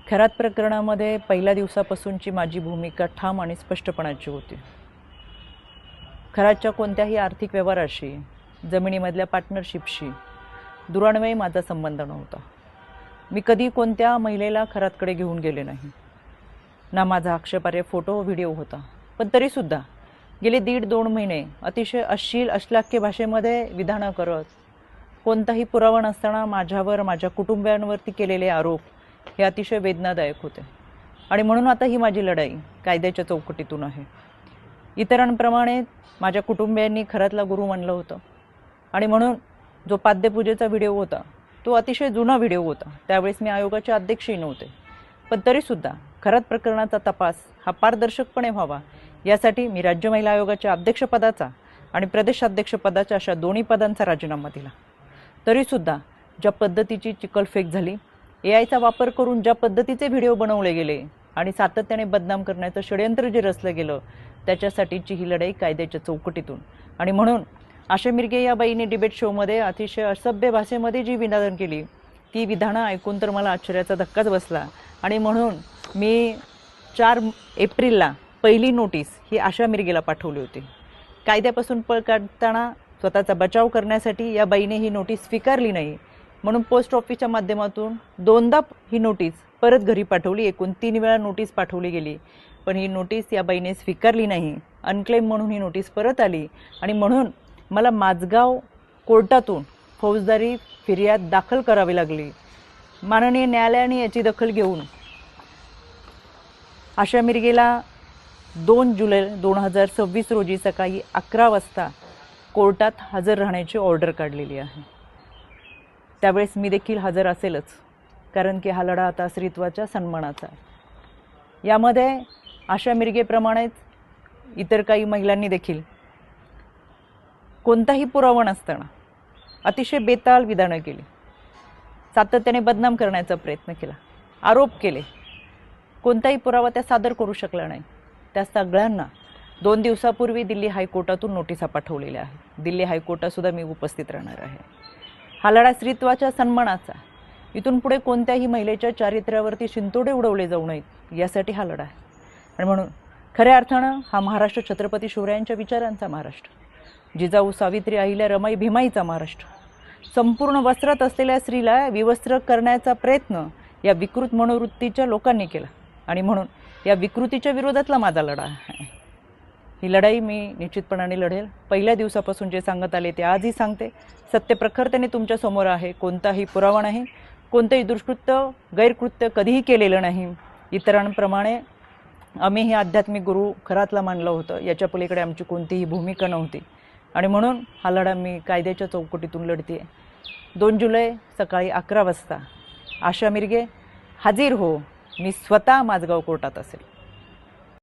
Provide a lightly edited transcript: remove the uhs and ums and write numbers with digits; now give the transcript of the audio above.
खरात प्रकरणामध्ये पहिल्या दिवसापासूनची माझी भूमिका ठाम आणि स्पष्टपणाची होती। खरातच्या कोणत्याही आर्थिक व्यवहाराशी, जमिनीमधल्या पार्टनरशिपशी दुरान्वयी माझा संबंध नव्हता। मी कधी कोणत्या महिलेला खरातकडे घेऊन गेले नाही, ना माझा आक्षेपार्ह फोटो व्हिडिओ होता। पण तरीसुद्धा गेले 1.5-2 महिने अतिशय अश्लील अश्लाघ्य भाषेमध्ये विधानं करत, कोणताही पुरावा नसताना माझ्यावर, माझ्या कुटुंबियांवरती केलेले आरोप हे अतिशय वेदनादायक होते। आणि म्हणून आता ही माझी लढाई कायद्याच्या चौकटीतून आहे। इतरांप्रमाणे माझ्या कुटुंबियांनी खरातला गुरु मानलं होतं आणि म्हणून जो पाद्यपूजेचा व्हिडिओ होता तो अतिशय जुना व्हिडिओ होता। त्यावेळेस मी आयोगाचे अध्यक्षही नव्हते, पण तरीसुद्धा खरात प्रकरणाचा तपास हा पारदर्शकपणे व्हावा यासाठी मी राज्य महिला आयोगाच्या अध्यक्षपदाचा आणि प्रदेशाध्यक्षपदाच्या अशा दोन्ही पदांचा राजीनामा दिला। तरीसुद्धा ज्या पद्धतीची चिखलफेक झाली, एआयचा वापर करून ज्या पद्धतीचे व्हिडिओ बनवले गेले आणि सातत्याने बदनाम करण्याचं षडयंत्र जे रचलं गेलं, त्याच्यासाठीची ही लढाई कायद्याच्या चौकटीतून। आणि म्हणून आशा मिरगे या बाईने डिबेट शोमध्ये अतिशय असभ्य भाषेमध्ये जी विधानं केली, ती विधानं ऐकून तर मला आश्चर्याचा धक्काच बसला। आणि म्हणून मी 4 एप्रिलला पहिली नोटीस ही आशा मिरगेला पाठवली होती। कायद्यापासून पळ काढताना स्वतःचा बचाव करण्यासाठी या बाईने ही नोटीस स्वीकारली नाही, म्हणून पोस्ट ऑफिसच्या माध्यमातून 2दा ही नोटीस परत घरी पाठवली। एकूण 3 वेळा नोटीस पाठवली गेली, पण ही नोटीस या बाईने स्वीकारली नाही। अनक्लेम म्हणून ही नोटीस परत आली आणि म्हणून मला माझगाव कोर्टातून फौजदारी फिर्याद दाखल करावी लागली। माननीय न्यायालयाने याची दखल घेऊन आशा मिरगेला 2 जुलै 2026 रोजी सकाळी 11 वाजता कोर्टात हजर राहण्याची ऑर्डर काढलेली आहे। त्यावेळेस मी देखील हजर असेलच, कारण की हा लढा आता स्त्रीत्वाच्या सन्मानाचा आहे। यामध्ये आशा मिरगेप्रमाणेच इतर काही महिलांनी देखील कोणताही पुरावा नसताना अतिशय बेताल विधानं केली, सातत्याने बदनाम करण्याचा प्रयत्न केला, आरोप केले। कोणताही पुरावा त्या सादर करू शकला नाही। त्या सगळ्यांना 2 दिवसापूर्वी दिल्ली हायकोर्टातून नोटिसा पाठवलेल्या आहेत। दिल्ली हायकोर्टातसुद्धा मी उपस्थित राहणार आहे। हा लढा स्त्रीत्वाच्या सन्मानाचा, इथून पुढे कोणत्याही महिलेच्या चारित्र्यावरती शिंतोडे उडवले जाऊ नयेत यासाठी हा लढा आहे। आणि म्हणून खऱ्या अर्थानं हा महाराष्ट्र छत्रपती शिवरायांच्या विचारांचा महाराष्ट्र, जिजाऊ सावित्री अहिल्या रमाई भीमाईचा महाराष्ट्र। संपूर्ण वस्त्रात असलेल्या स्त्रीला विवस्त्र करण्याचा प्रयत्न या विकृत मनोवृत्तीच्या लोकांनी केला आणि म्हणून या विकृतीच्या विरोधातला माझा लढा आहे। ही लढाई मी निश्चितपणाने लढेल। पहिल्या दिवसापासून जे सांगत आले ते आजही सांगते। सत्य प्रखरतेने तुमच्या समोर आहे। कोणताही पुरावा नाही, कोणतेही दुष्कृत्य गैरकृत्य कधीही केलेलं नाही। इतरांप्रमाणे आम्ही हे आध्यात्मिक गुरु खरातला मानलं होतं, याच्या पलीकडे आमची कोणतीही भूमिका नव्हती। आणि म्हणून हा लढा मी कायद्याच्या चौकटीतून लढते। 2 जुलै सकाळी 11 वाजता आशा मिरगे हाजीर हो, मी स्वतः माझगाव कोर्टात असेल।